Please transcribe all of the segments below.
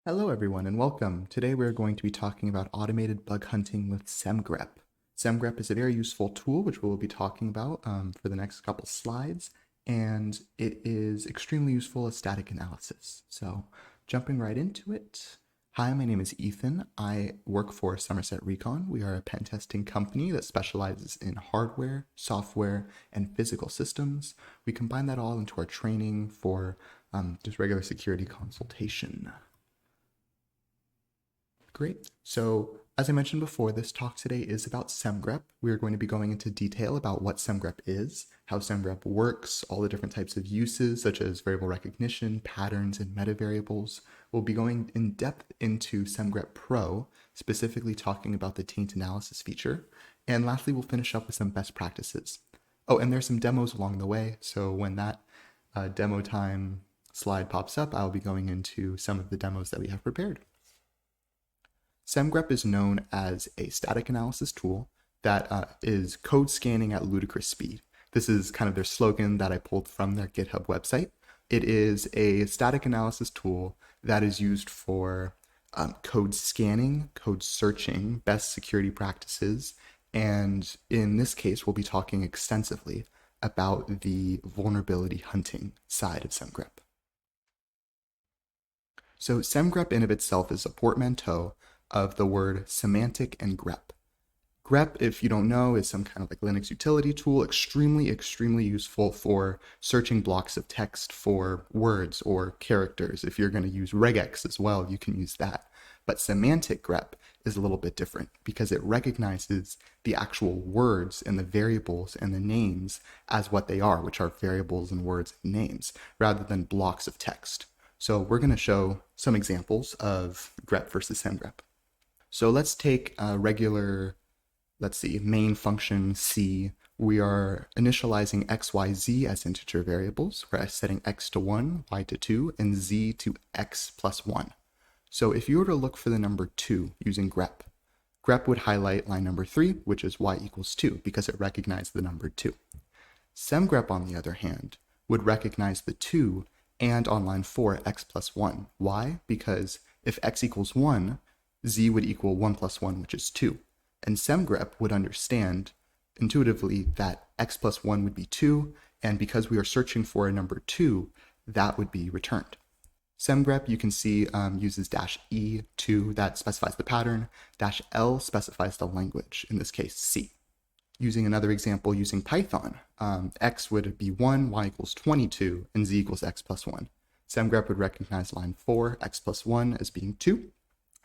Hello everyone and welcome. Today we're going to be talking about automated bug hunting with Semgrep. Semgrep is a very useful tool which we'll be talking about for the next couple slides, and it is extremely useful as static analysis. So jumping right into it. Hi, my name is Ethan. I work for Somerset Recon. We are a pen testing company that specializes in hardware, software, and physical systems. We combine that all into our training for just regular security consultation. Great. So as I mentioned before, this talk today is about Semgrep. We are going to be going into detail about what Semgrep is, how Semgrep works, all the different types of uses such as variable recognition, patterns, and meta variables. We'll be going in depth into Semgrep Pro, specifically talking about the taint analysis feature. And lastly, we'll finish up with some best practices. Oh, and there's some demos along the way. So when that demo time slide pops up, I'll be going into some of the demos that we have prepared. Semgrep is known as a static analysis tool that is code scanning at ludicrous speed. This is kind of their slogan that I pulled from their GitHub website. It is a static analysis tool that is used for code scanning, code searching, best security practices, and in this case, we'll be talking extensively about the vulnerability hunting side of Semgrep. So Semgrep in of itself is a portmanteau of the word semantic and grep. Grep, if you don't know, is some kind of like Linux utility tool, extremely useful for searching blocks of text for words or characters. If you're going to use regex as well, you can use that. But semantic grep is a little bit different because it recognizes the actual words and the variables and the names as what they are, which are variables and words and names, rather than blocks of text. So we're going to show some examples of grep versus semgrep. So let's take a regular, main function C. We are initializing x, y, z as integer variables. We're setting x to 1, y to 2, and z to x plus 1. So if you were to look for the number 2 using grep, grep would highlight line number 3, which is y equals 2, because it recognized the number 2. Semgrep, on the other hand, would recognize the 2 and on line 4, x plus 1. Why? Because if x equals 1, z would equal 1 plus 1, which is 2. And Semgrep would understand intuitively that x plus 1 would be 2, and because we are searching for a number 2, that would be returned. Semgrep, you can see, uses -e2, that specifies the pattern. -l specifies the language, in this case C. Using another example, using Python, x would be 1, y equals 22, and z equals x plus 1. Semgrep would recognize line 4, x plus 1, as being 2.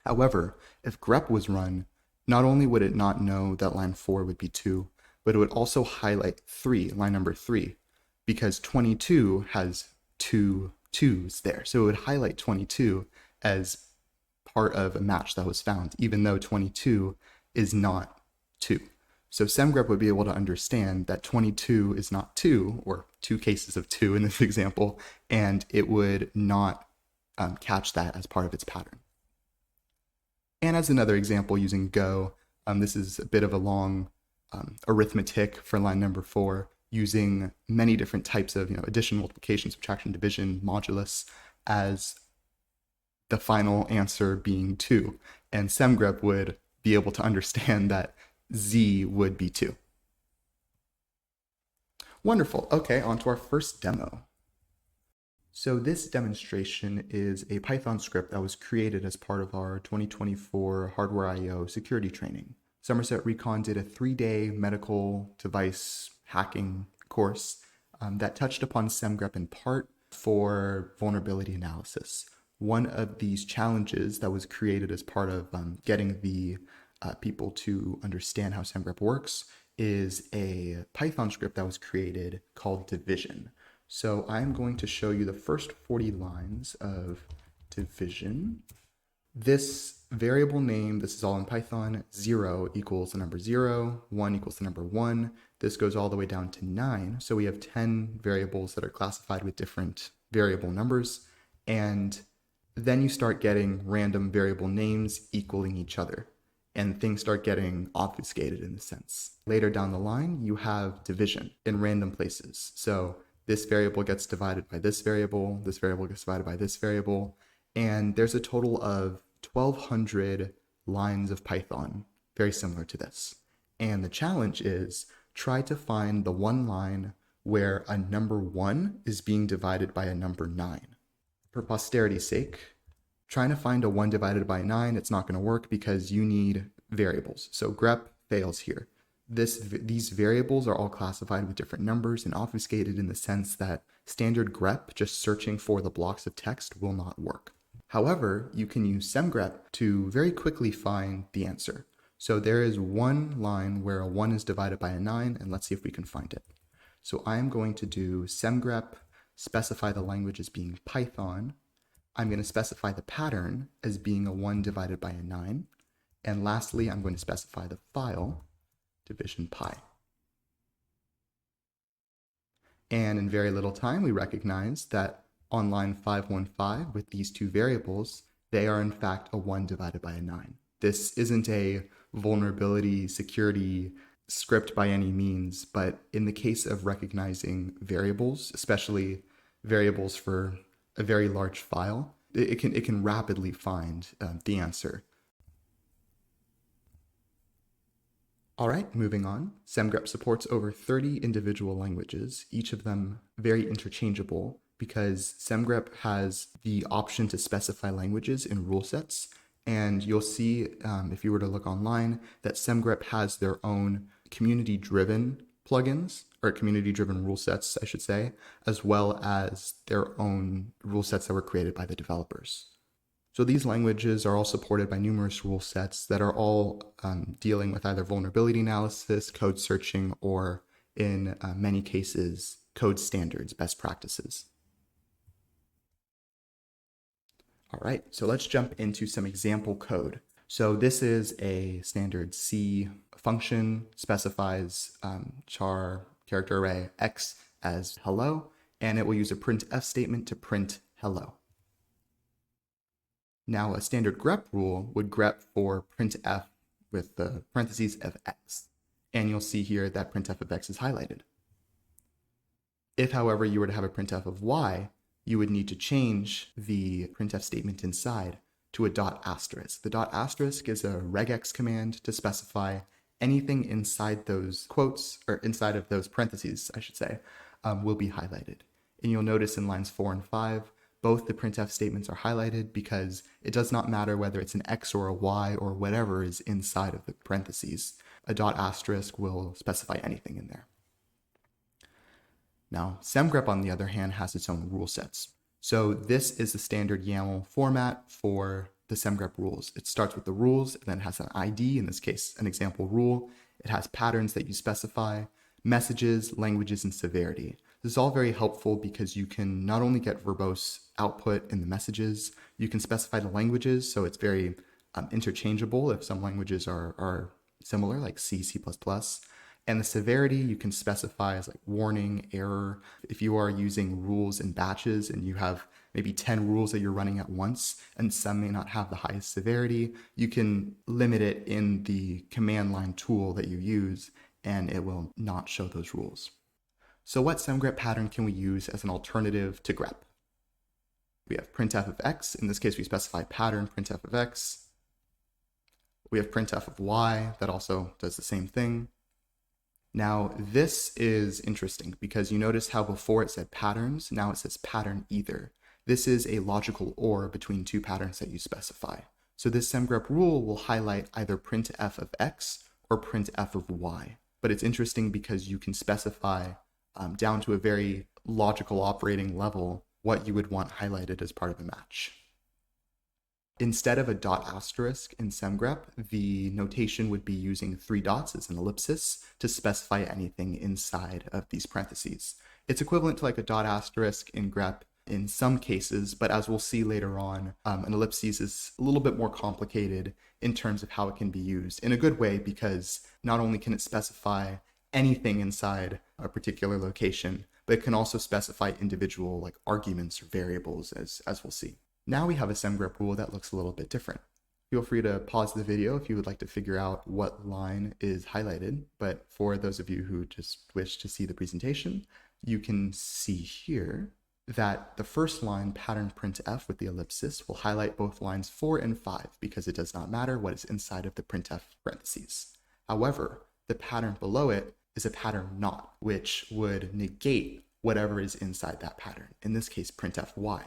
However, if grep was run, not only would it not know that line 4 would be 2, but it would also highlight 3, line number 3, because 22 has 2 2's there. So it would highlight 22 as part of a match that was found, even though 22 is not 2. So Semgrep would be able to understand that 22 is not 2, or 2 cases of 2 in this example, and it would not catch that as part of its pattern. And as another example, using Go, this is a bit of a long arithmetic for line number 4, using many different types of addition, multiplication, subtraction, division, modulus, as the final answer being 2. And Semgrep would be able to understand that z would be 2. Wonderful. Okay, on to our first demo. So this demonstration is a Python script that was created as part of our 2024 Hardware I/O security training. Somerset Recon did a 3-day medical device hacking course that touched upon Semgrep in part for vulnerability analysis. One of these challenges that was created as part of getting the people to understand how Semgrep works is a Python script that was created called division. So I'm going to show you the first 40 lines of division. This variable name, this is all in Python, 0 equals the number 0, 1 equals the number 1. This goes all the way down to 9. So we have 10 variables that are classified with different variable numbers. And then you start getting random variable names equaling each other, and things start getting obfuscated in a sense. Later down the line, you have division in random places. So this variable gets divided by this variable gets divided by this variable, And there's a total of 1,200 lines of Python, very similar to this. And the challenge is try to find the one line where a number 1 is being divided by a number 9. For posterity's sake, trying to find a 1 divided by 9, it's not going to work because you need variables. So grep fails here. These variables are all classified with different numbers and obfuscated in the sense that standard grep, just searching for the blocks of text, will not work. However, you can use Semgrep to very quickly find the answer. So there is one line where a 1 is divided by a 9, and let's see if we can find it. So I am going to do Semgrep, specify the language as being Python. I'm going to specify the pattern as being a 1 divided by a 9. And lastly, I'm going to specify the file, division pi. And in very little time, we recognize that on line 515, with these two variables, they are in fact a 1 divided by a 9. This isn't a vulnerability security script by any means, but in the case of recognizing variables, especially variables for a very large file, it can rapidly find the answer. All right, moving on. Semgrep supports over 30 individual languages, each of them very interchangeable because Semgrep has the option to specify languages in rule sets. And you'll see, if you were to look online, that Semgrep has their own community-driven plugins, or community-driven rule sets, I should say, as well as their own rule sets that were created by the developers. So these languages are all supported by numerous rule sets that are all dealing with either vulnerability analysis, code searching, or in many cases, code standards, best practices. All right, so let's jump into some example code. So this is a standard C function, specifies char character array x as hello, and it will use a printf statement to print hello. Now, a standard grep rule would grep for printf with the parentheses of x. And you'll see here that printf of x is highlighted. If, however, you were to have a printf of y, you would need to change the printf statement inside to a dot asterisk. The dot asterisk is a regex command to specify anything inside those quotes, or inside of those parentheses, I should say, will be highlighted. And you'll notice in lines 4 and 5, both the printf statements are highlighted because it does not matter whether it's an X or a Y or whatever is inside of the parentheses. A dot asterisk will specify anything in there. Now, Semgrep, on the other hand, has its own rule sets. So this is the standard YAML format for the Semgrep rules. It starts with the rules, and then it has an ID, in this case, an example rule. It has patterns that you specify, messages, languages, and severity. This is all very helpful because you can not only get verbose output in the messages, you can specify the languages, so it's very interchangeable if some languages are similar, like C, C++. And the severity you can specify as like warning, error. If you are using rules in batches and you have maybe 10 rules that you're running at once and some may not have the highest severity, you can limit it in the command line tool that you use and it will not show those rules. So what Semgrep pattern can we use as an alternative to grep? We have printf of x. In this case, we specify pattern printf of x. We have printf of y. That also does the same thing. Now, this is interesting because you notice how before it said patterns, now it says pattern either. This is a logical OR between two patterns that you specify. So this Semgrep rule will highlight either printf of x or printf of y. But it's interesting because you can specify down to a very logical operating level what you would want highlighted as part of a match. Instead of a dot asterisk in Semgrep, the notation would be using 3 dots as an ellipsis to specify anything inside of these parentheses. It's equivalent to like a dot asterisk in grep in some cases, but as we'll see later on, an ellipsis is a little bit more complicated in terms of how it can be used in a good way because not only can it specify anything inside a particular location, but it can also specify individual like arguments or variables as we'll see. Now we have a Semgrep rule that looks a little bit different. Feel free to pause the video if you would like to figure out what line is highlighted, but for those of you who just wish to see the presentation, you can see here that the first line, pattern printf with the ellipsis, will highlight both lines 4 and 5 because it does not matter what is inside of the printf parentheses. However, the pattern below it is a pattern not, which would negate whatever is inside that pattern, in this case printf y.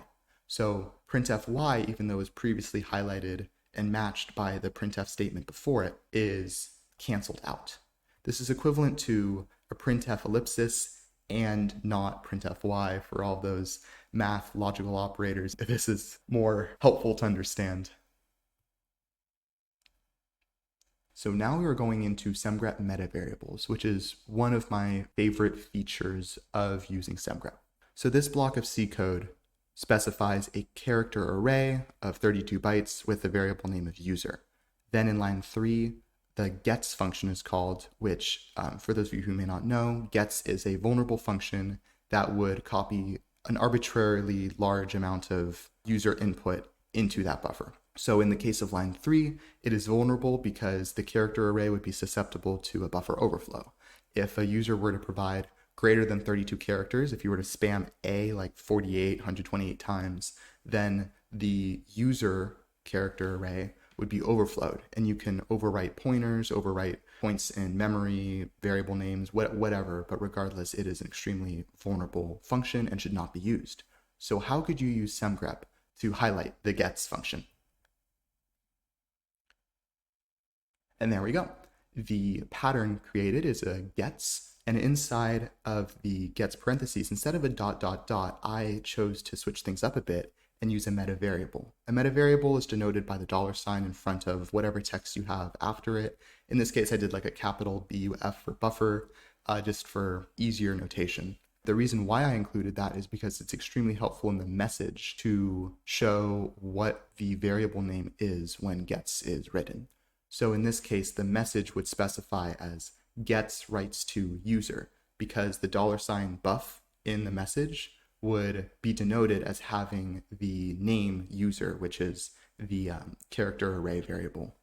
So printf y, even though it was previously highlighted and matched by the printf statement before it, is canceled out. This is equivalent to a printf ellipsis and not printf y for all those math logical operators. This is more helpful to understand. So now we are going into Semgrep meta variables, which is one of my favorite features of using Semgrep. So this block of C code specifies a character array of 32 bytes with the variable name of user. Then in line 3, the gets function is called, which for those of you who may not know, gets is a vulnerable function that would copy an arbitrarily large amount of user input into that buffer. So in the case of line 3, it is vulnerable because the character array would be susceptible to a buffer overflow. If a user were to provide greater than 32 characters, if you were to spam A like 48, 128 times, then the user character array would be overflowed, and you can overwrite pointers, overwrite points in memory, variable names, whatever, but regardless, it is an extremely vulnerable function and should not be used. So how could you use Semgrep to highlight the gets function? And there we go. The pattern created is a gets, and inside of the gets parentheses, instead of a dot dot dot, I chose to switch things up a bit and use a meta variable. A meta variable is denoted by the $ in front of whatever text you have after it. In this case, I did like a capital BUF for buffer, just for easier notation. The reason why I included that is because it's extremely helpful in the message to show what the variable name is when gets is written. So in this case, the message would specify as gets writes to user, because the $buff in the message would be denoted as having the name user, which is the character array variable.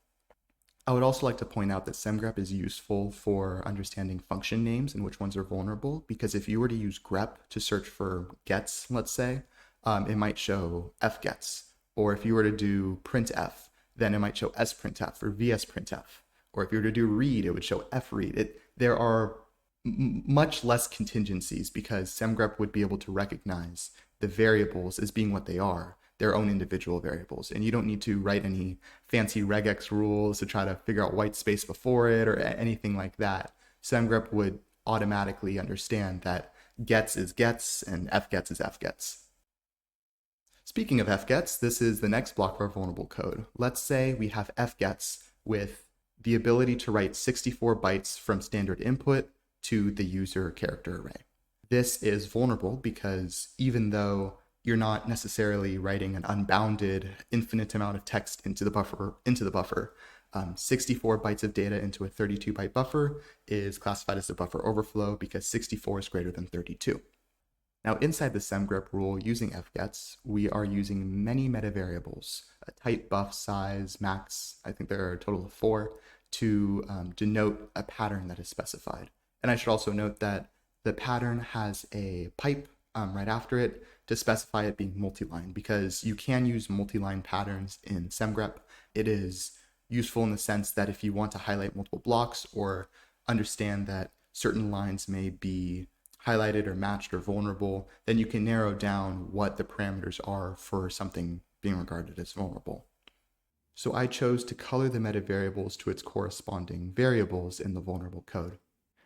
I would also like to point out that Semgrep is useful for understanding function names and which ones are vulnerable, because if you were to use grep to search for gets, let's say, it might show fgets. Or if you were to do printf, then it might show sprintf or vsprintf. Or if you were to do read, it would show fread. There are much less contingencies because Semgrep would be able to recognize the variables as being what they are, their own individual variables. And you don't need to write any fancy regex rules to try to figure out white space before it or anything like that. Semgrep would automatically understand that gets is gets and fgets is fgets. Speaking of fgets, this is the next block of our vulnerable code. Let's say we have fgets with the ability to write 64 bytes from standard input to the user character array. This is vulnerable because even though you're not necessarily writing an unbounded infinite amount of text into the buffer, 64 bytes of data into a 32-byte buffer is classified as a buffer overflow because 64 is greater than 32. Now inside the semgrep rule using fgets, we are using many meta variables, a type, buff, size, max, I think there are a total of 4, to denote a pattern that is specified. And I should also note that the pattern has a pipe right after it to specify it being multi-line, because you can use multi-line patterns in Semgrep. It is useful in the sense that if you want to highlight multiple blocks or understand that certain lines may be highlighted or matched or vulnerable, then you can narrow down what the parameters are for something being regarded as vulnerable. So I chose to color the meta variables to its corresponding variables in the vulnerable code.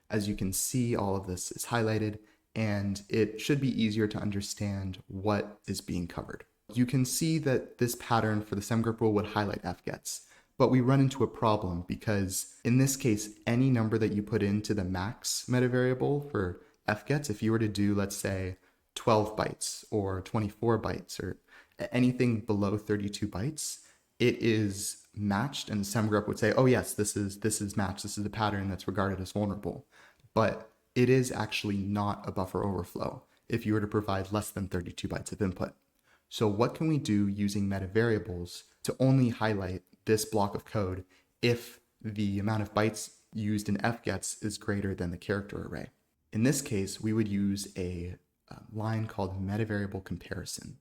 As you can see, all of this is highlighted, and it should be easier to understand what is being covered. You can see that this pattern for the semgrep rule would highlight fgets, but we run into a problem because in this case, any number that you put into the max meta variable for fgets, if you were to do, let's say, 12 bytes or 24 bytes or anything below 32 bytes, it is matched, and semgrep would say, oh yes, this is matched, this is a pattern that's regarded as vulnerable. But it is actually not a buffer overflow if you were to provide less than 32 bytes of input. So what can we do using meta variables to only highlight this block of code if the amount of bytes used in fgets is greater than the character array? In this case, we would use a line called metavariable comparison.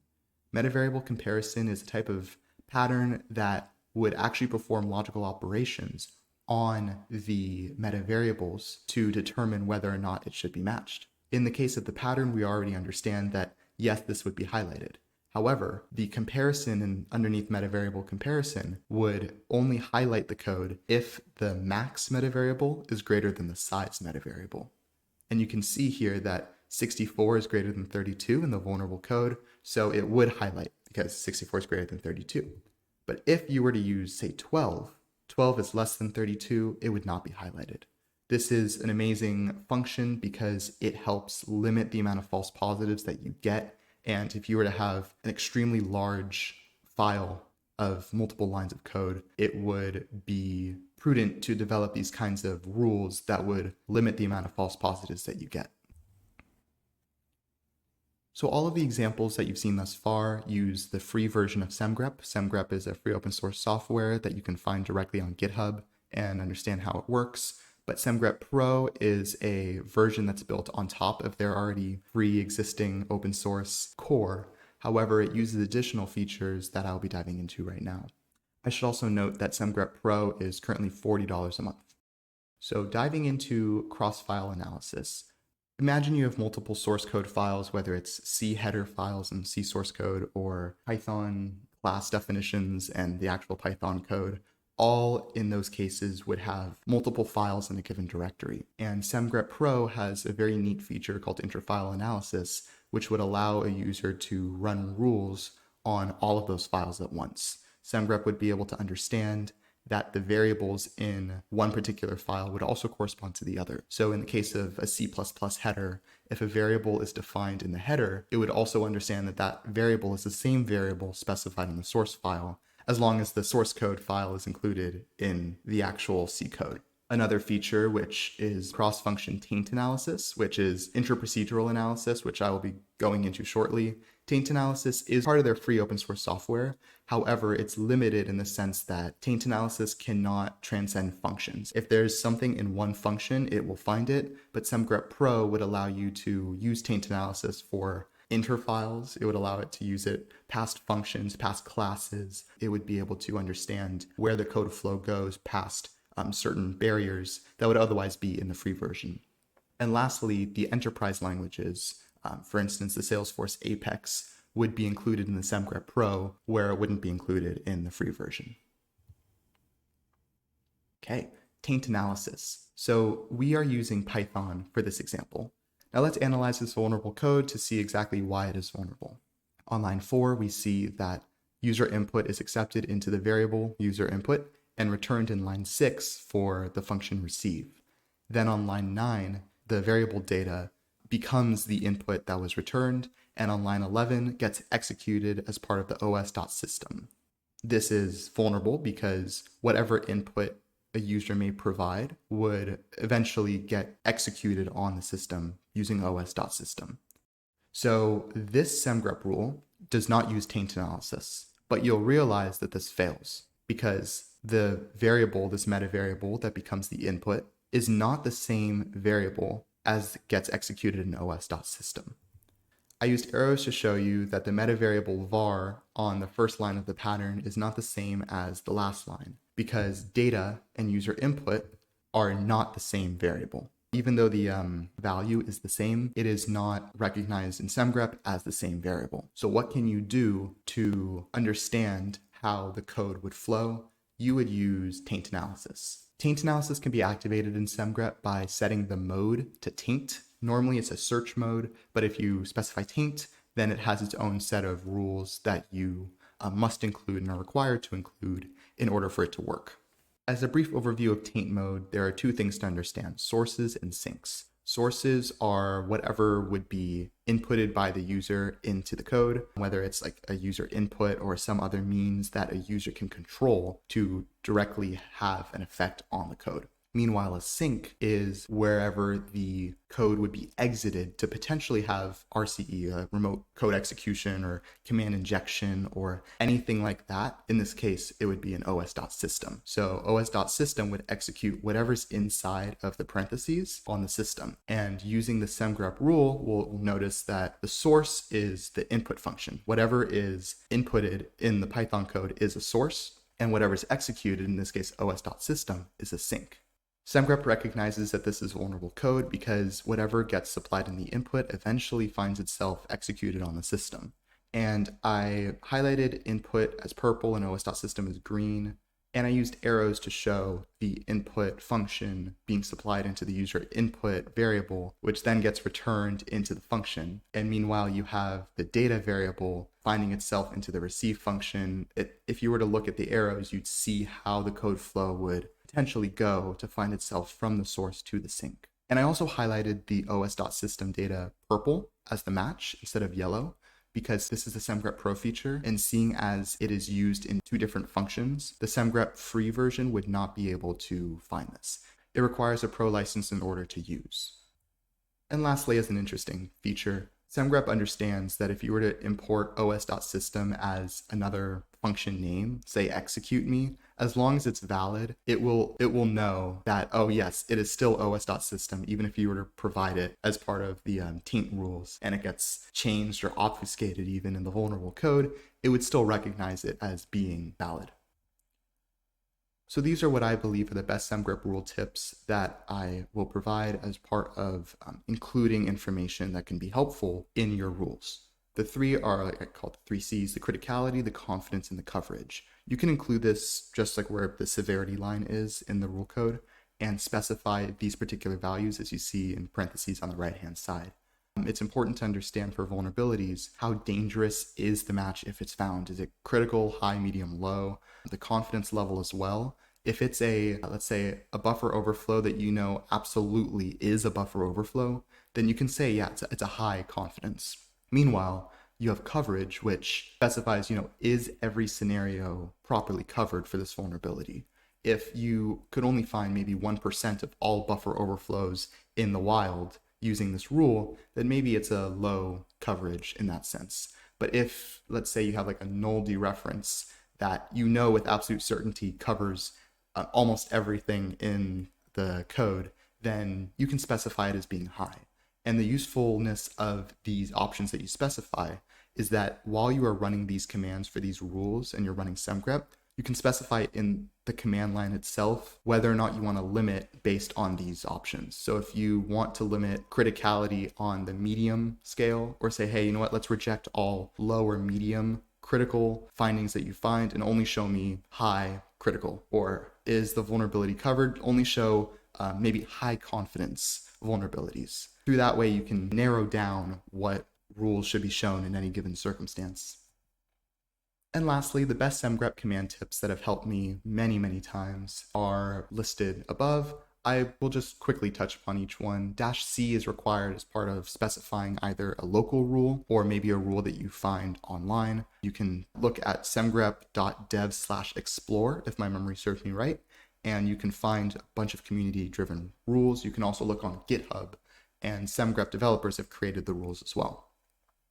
Metavariable comparison is a type of pattern that would actually perform logical operations on the metavariables to determine whether or not it should be matched. In the case of the pattern, we already understand that yes, this would be highlighted. However, the comparison underneath metavariable comparison would only highlight the code if the max metavariable is greater than the size metavariable. And you can see here that 64 is greater than 32 in the vulnerable code, so it would highlight because 64 is greater than 32. But if you were to use, say, 12 is less than 32, it would not be highlighted. This is an amazing function because it helps limit the amount of false positives that you get. And if you were to have an extremely large file of multiple lines of code, it would be prudent to develop these kinds of rules that would limit the amount of false positives that you get. So all of the examples that you've seen thus far use the free version of Semgrep. Semgrep is a free open source software that you can find directly on GitHub and understand how it works. But Semgrep Pro is a version that's built on top of their already free existing open source core. However, it uses additional features that I'll be diving into right now. I should also note that Semgrep Pro is currently $40 a month. So diving into cross-file analysis. Imagine you have multiple source code files, whether it's C header files and C source code or Python class definitions and the actual Python code. All in those cases would have multiple files in a given directory. And Semgrep Pro has a very neat feature called interfile analysis, which would allow a user to run rules on all of those files at once. Semgrep would be able to understand that the variables in one particular file would also correspond to the other. So in the case of a C++ header, if a variable is defined in the header, it would also understand that that variable is the same variable specified in the source file, as long as the source code file is included in the actual C code. Another feature, which is cross-function taint analysis, which is intra-procedural analysis, which I will be going into shortly. Taint analysis is part of their free open source software. However, it's limited in the sense that taint analysis cannot transcend functions. If there's something in one function, it will find it, but Semgrep Pro would allow you to use taint analysis for interfiles. It would allow it to use it past functions, past classes. It would be able to understand where the code flow goes past certain barriers that would otherwise be in the free version. And lastly, the enterprise languages, for instance, the Salesforce Apex would be included in the Semgrep Pro, where it wouldn't be included in the free version. Okay, taint analysis. So we are using Python for this example. Now let's analyze this vulnerable code to see exactly why it is vulnerable. On line 4, we see that user input is accepted into the variable user input and returned in line 6 for the function receive. Then on line 9, the variable data becomes the input that was returned, and on line 11 gets executed as part of the os.system. This is vulnerable because whatever input a user may provide would eventually get executed on the system using os.system. So this Semgrep rule does not use taint analysis, but you'll realize that this fails because the variable, this meta variable that becomes the input, is not the same variable as gets executed in os.system. I used arrows to show you that the meta variable var on the first line of the pattern is not the same as the last line because data and user input are not the same variable. Even though the value is the same, it is not recognized in Semgrep as the same variable. So what can you do to understand how the code would flow? You would use taint analysis. Taint analysis can be activated in Semgrep by setting the mode to taint. Normally it's a search mode, but if you specify taint, then it has its own set of rules that you must include and are required to include in order for it to work. As a brief overview of taint mode, there are two things to understand: sources and sinks. Sources are whatever would be inputted by the user into the code, whether it's like a user input or some other means that a user can control to directly have an effect on the code. Meanwhile, a sink is wherever the code would be exited to potentially have RCE, remote code execution, or command injection, or anything like that. In this case, it would be an os.system. So os.system would execute whatever's inside of the parentheses on the system. And using the semgrep rule, we'll notice that the source is the input function. Whatever is inputted in the Python code is a source, and whatever is executed, in this case os.system, is a sink. Semgrep recognizes that this is vulnerable code because whatever gets supplied in the input eventually finds itself executed on the system. And I highlighted input as purple and os.system as green, and I used arrows to show the input function being supplied into the user input variable, which then gets returned into the function. And meanwhile, you have the data variable finding itself into the receive function. If you were to look at the arrows, you'd see how the code flow would potentially go to find itself from the source to the sink. And I also highlighted the os.system data purple as the match instead of yellow, because this is the Semgrep Pro feature, and seeing as it is used in two different functions, the Semgrep free version would not be able to find this. It requires a Pro license in order to use. And lastly, as an interesting feature, Semgrep understands that if you were to import os.system as another function name, say execute me, as long as it's valid, it will know that, oh yes, it is still os.system, even if you were to provide it as part of the taint rules and it gets changed or obfuscated even in the vulnerable code, it would still recognize it as being valid. So these are what I believe are the best Semgrep rule tips that I will provide as part of including information that can be helpful in your rules. The three are, like I call it, the 3 C's: the criticality, the confidence, and the coverage. You can include this just like where the severity line is in the rule code and specify these particular values as you see in parentheses on the right-hand side. It's important to understand for vulnerabilities, how dangerous is the match if it's found? Is it critical, high, medium, low? The confidence level as well. If it's let's say a buffer overflow that you know absolutely is a buffer overflow, then you can say, yeah, it's a high confidence. Meanwhile, you have coverage, which specifies, is every scenario properly covered for this vulnerability? If you could only find maybe 1% of all buffer overflows in the wild using this rule, then maybe it's a low coverage in that sense. But if, let's say, you have like a null dereference that with absolute certainty covers almost everything in the code, then you can specify it as being high. And the usefulness of these options that you specify is that while you are running these commands for these rules and you're running Semgrep, you can specify in the command line itself whether or not you want to limit based on these options. So if you want to limit criticality on the medium scale, or say, hey, let's reject all low or medium critical findings that you find and only show me high critical, or is the vulnerability covered, only show maybe high confidence vulnerabilities. Through that way, you can narrow down what rules should be shown in any given circumstance. And lastly, the best Semgrep command tips that have helped me many, many times are listed above. I will just quickly touch upon each one. -C is required as part of specifying either a local rule or maybe a rule that you find online. You can look at semgrep.dev/explore, if my memory serves me right, and you can find a bunch of community-driven rules. You can also look on GitHub, and Semgrep developers have created the rules as well.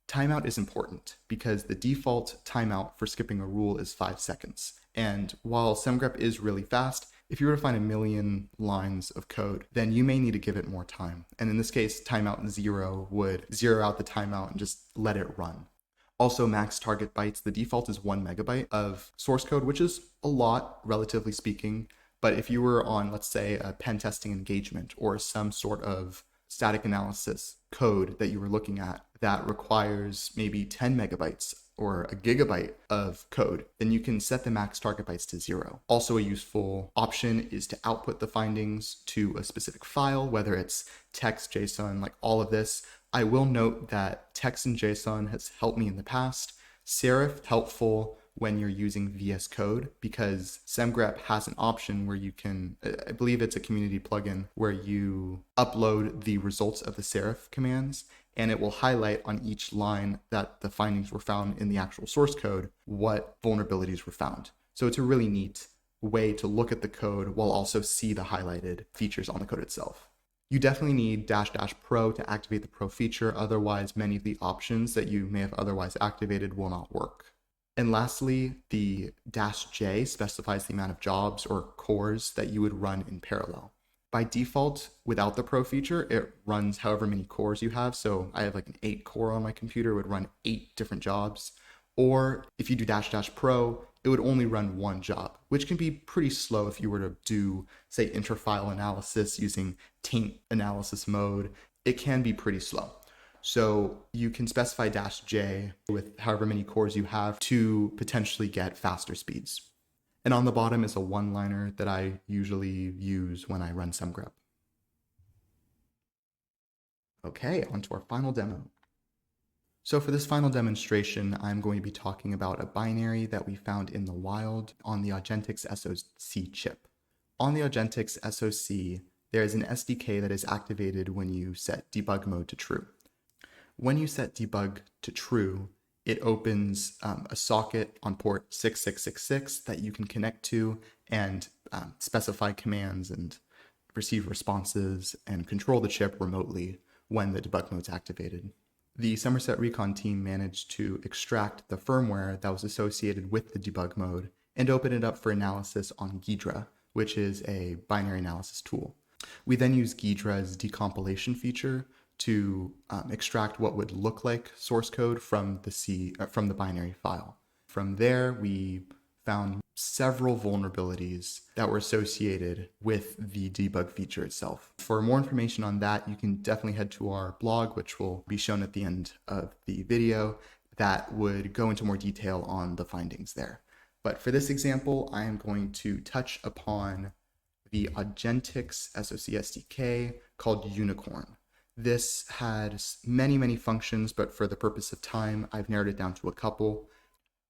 Timeout is important because the default timeout for skipping a rule is 5 seconds. And while Semgrep is really fast, if you were to find a million lines of code, then you may need to give it more time. And in this case, timeout 0 would zero out the timeout and just let it run. Also, max target bytes, the default is 1 megabyte of source code, which is a lot, relatively speaking. But if you were on, let's say, a pen testing engagement or some sort of static analysis code that you were looking at that requires maybe 10 megabytes or a gigabyte of code, then you can set the max target bytes to 0. Also, a useful option is to output the findings to a specific file, whether it's text, JSON, like all of this. I will note that text and JSON has helped me in the past. Serif, helpful when you're using VS Code, because Semgrep has an option where you can, I believe it's a community plugin, where you upload the results of the serif commands, and it will highlight on each line that the findings were found in the actual source code what vulnerabilities were found. So it's a really neat way to look at the code while also see the highlighted features on the code itself. You definitely need --pro to activate the pro feature, otherwise many of the options that you may have otherwise activated will not work. And lastly, the -j specifies the amount of jobs or cores that you would run in parallel. By default, without the pro feature, it runs however many cores you have. So I have like an 8 core on my computer, it would run 8 different jobs. Or if you do --pro, it would only run one job, which can be pretty slow if you were to do, say, interfile analysis using taint analysis mode. It can be pretty slow. So you can specify -j with however many cores you have to potentially get faster speeds. And on the bottom is a one-liner that I usually use when I run Semgrep. Okay, on to our final demo. So for this final demonstration, I'm going to be talking about a binary that we found in the wild on the Augentix SoC chip. On the Augentix SoC, there is an SDK that is activated when you set debug mode to true. When you set debug to true, it opens a socket on port 6666 that you can connect to and specify commands and receive responses and control the chip remotely when the debug mode is activated. The Somerset Recon team managed to extract the firmware that was associated with the debug mode and open it up for analysis on Ghidra, which is a binary analysis tool. We then use Ghidra's decompilation feature to extract what would look like source code from the binary file. From there, we found several vulnerabilities that were associated with the debug feature itself. For more information on that, you can definitely head to our blog, which will be shown at the end of the video, that would go into more detail on the findings there. But for this example, I am going to touch upon the Augentix SoC SDK called Unicorn. This had many functions, but for the purpose of time, I've narrowed it down to a couple.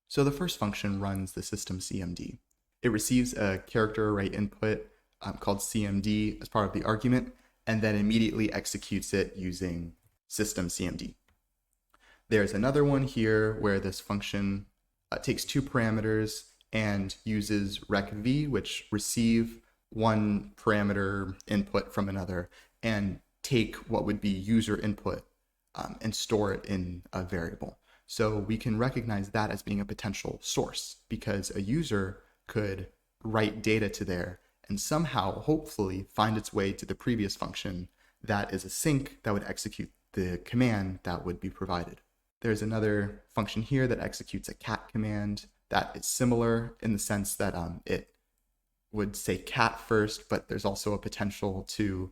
So the first function runs the system CMD. It receives a character array input called CMD as part of the argument, and then immediately executes it using system CMD. There's another one here where this function takes 2 parameters and uses recv, which receive one parameter input from another, and take what would be user input and store it in a variable. So we can recognize that as being a potential source because a user could write data to there and somehow, hopefully, find its way to the previous function that is a sink that would execute the command that would be provided. There's another function here that executes a cat command that is similar in the sense that it would say cat first, but there's also a potential to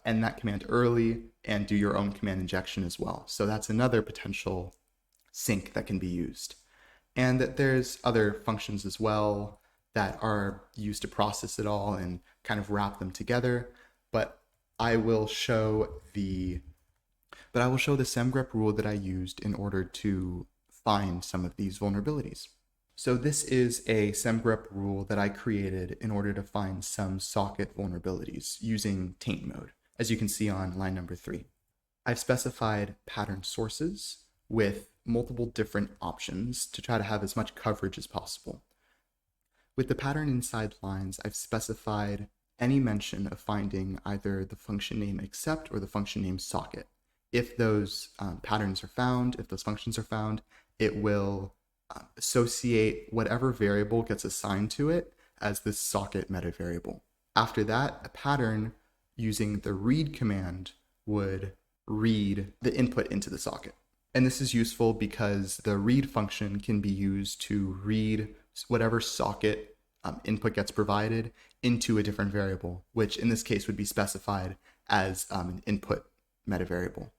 end that command early and do your own command injection as well. So that's another potential sink that can be used. And that there's other functions as well that are used to process it all and kind of wrap them together. But I will show the Semgrep rule that I used in order to find some of these vulnerabilities. So this is a Semgrep rule that I created in order to find some socket vulnerabilities using taint mode, as you can see on line number 3. I've specified pattern sources with multiple different options to try to have as much coverage as possible. With the pattern inside lines, I've specified any mention of finding either the function name accept or the function name socket. If those patterns are found, if those functions are found, it will associate whatever variable gets assigned to it as this socket meta variable. After that, a pattern using the read command would read the input into the socket. And this is useful because the read function can be used to read whatever socket input gets provided into a different variable, which in this case would be specified as an input meta variable.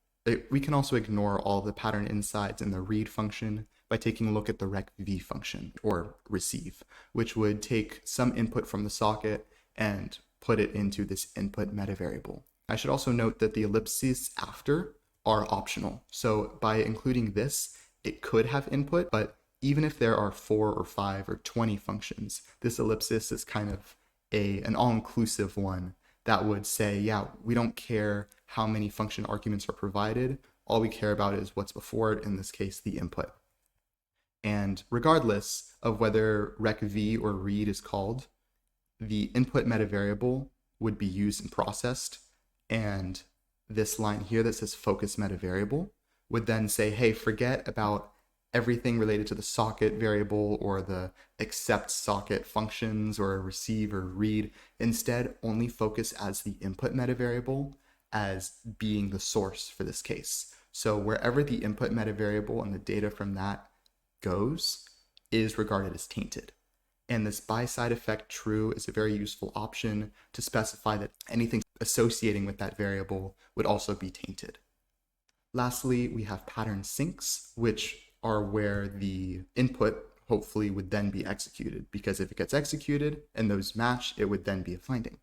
We can also ignore all the pattern insides in the read function by taking a look at the recv function, or receive, which would take some input from the socket and put it into this input meta variable. I should also note that the ellipses after are optional. So by including this, it could have input, but even if there are 4 or 5 or 20 functions, this ellipsis is kind of an all-inclusive one that would say, yeah, we don't care how many function arguments are provided. All we care about is what's before it, in this case, the input. And regardless of whether recv or read is called, the input metavariable would be used and processed. And this line here that says focus metavariable would then say, hey, forget about everything related to the socket variable or the accept socket functions or receive or read. Instead, only focus as the input metavariable as being the source for this case. So wherever the input metavariable and the data from that goes is regarded as tainted. And this by side effect true is a very useful option to specify that anything associating with that variable would also be tainted. Lastly, we have pattern sinks, which are where the input hopefully would then be executed, because if it gets executed and those match, it would then be a finding.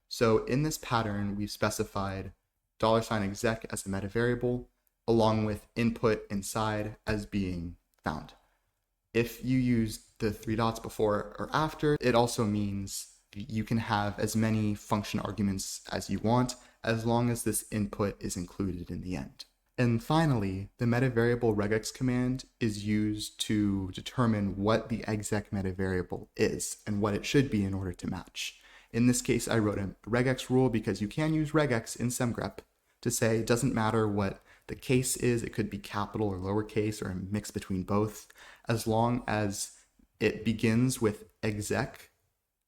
So in this pattern, we've specified $exec as a metavariable, along with input inside as being found. If you use the 3 dots before or after, it also means you can have as many function arguments as you want, as long as this input is included in the end. And finally, the metavariable regex command is used to determine what the exec metavariable is and what it should be in order to match. In this case, I wrote a regex rule because you can use regex in Semgrep to say it doesn't matter what the case is. It could be capital or lowercase or a mix between both, as long as it begins with exec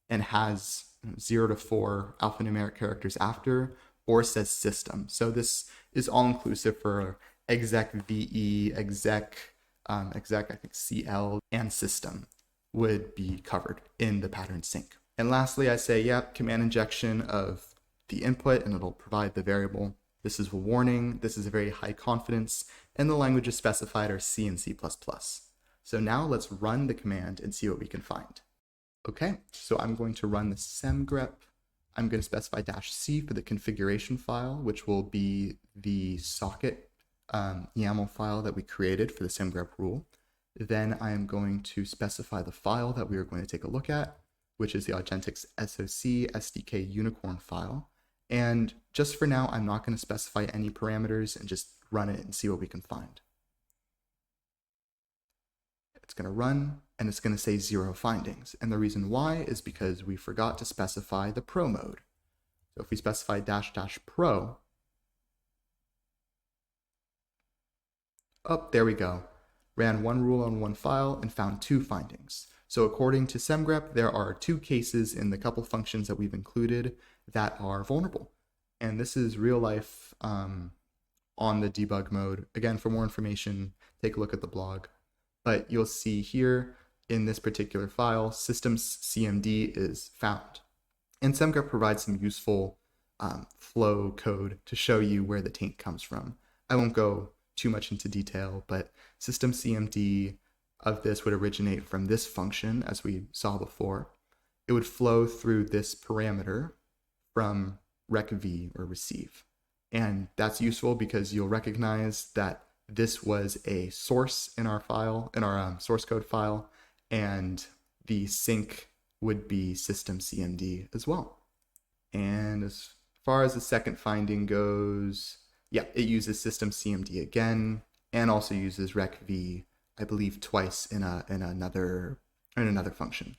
and has 0 to 4 alphanumeric characters after, or says system. So this is all inclusive for exec VE, exec, I think CL, and system would be covered in the pattern sync. And lastly, I say, yep, command injection of the input and it'll provide the variable. This is a warning, this is a very high confidence, and the languages specified are C and C++. So now let's run the command and see what we can find. Okay, so I'm going to run the semgrep. I'm going to specify -c for the configuration file, which will be the socket YAML file that we created for the semgrep rule. Then I am going to specify the file that we are going to take a look at, which is the Augentix SOC SDK unicorn file. And just for now, I'm not going to specify any parameters and just run it and see what we can find. It's going to run and it's going to say 0 findings. And the reason why is because we forgot to specify the pro mode. So if we specify --pro, oh, there we go. Ran one rule on one file and found 2 findings. So according to Semgrep, there are 2 cases in the couple functions that we've included that are vulnerable. And this is real life on the debug mode. Again, for more information, take a look at the blog. But you'll see here in this particular file, systems CMD is found. And Semgrep provides some useful flow code to show you where the taint comes from. I won't go too much into detail, but system CMD of this would originate from this function, as we saw before. It would flow through this parameter from recv or receive. And that's useful because you'll recognize that this was a source in our file, in our source code file, and the sync would be system CMD as well. And as far as the second finding goes, yeah, it uses system CMD again, and also uses recv, I believe, twice in another function.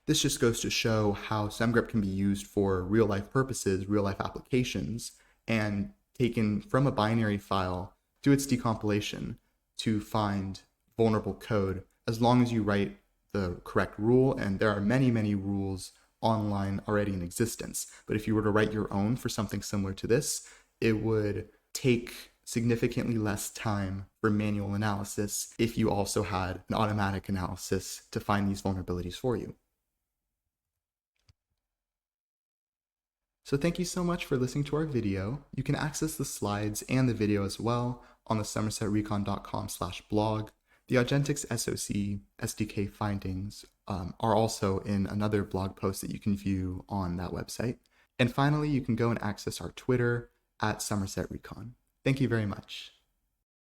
This just goes to show how Semgrep can be used for real-life purposes, real-life applications, and taken from a binary file, do its decompilation to find vulnerable code, as long as you write the correct rule. And there are many, many rules online already in existence. But if you were to write your own for something similar to this, it would take significantly less time for manual analysis if you also had an automatic analysis to find these vulnerabilities for you. So thank you so much for listening to our video. You can access the slides and the video as well on the somersetrecon.com/blog. The Augentix SOC SDK findings are also in another blog post that you can view on that website. And finally, you can go and access our Twitter @SomersetRecon. Thank you very much.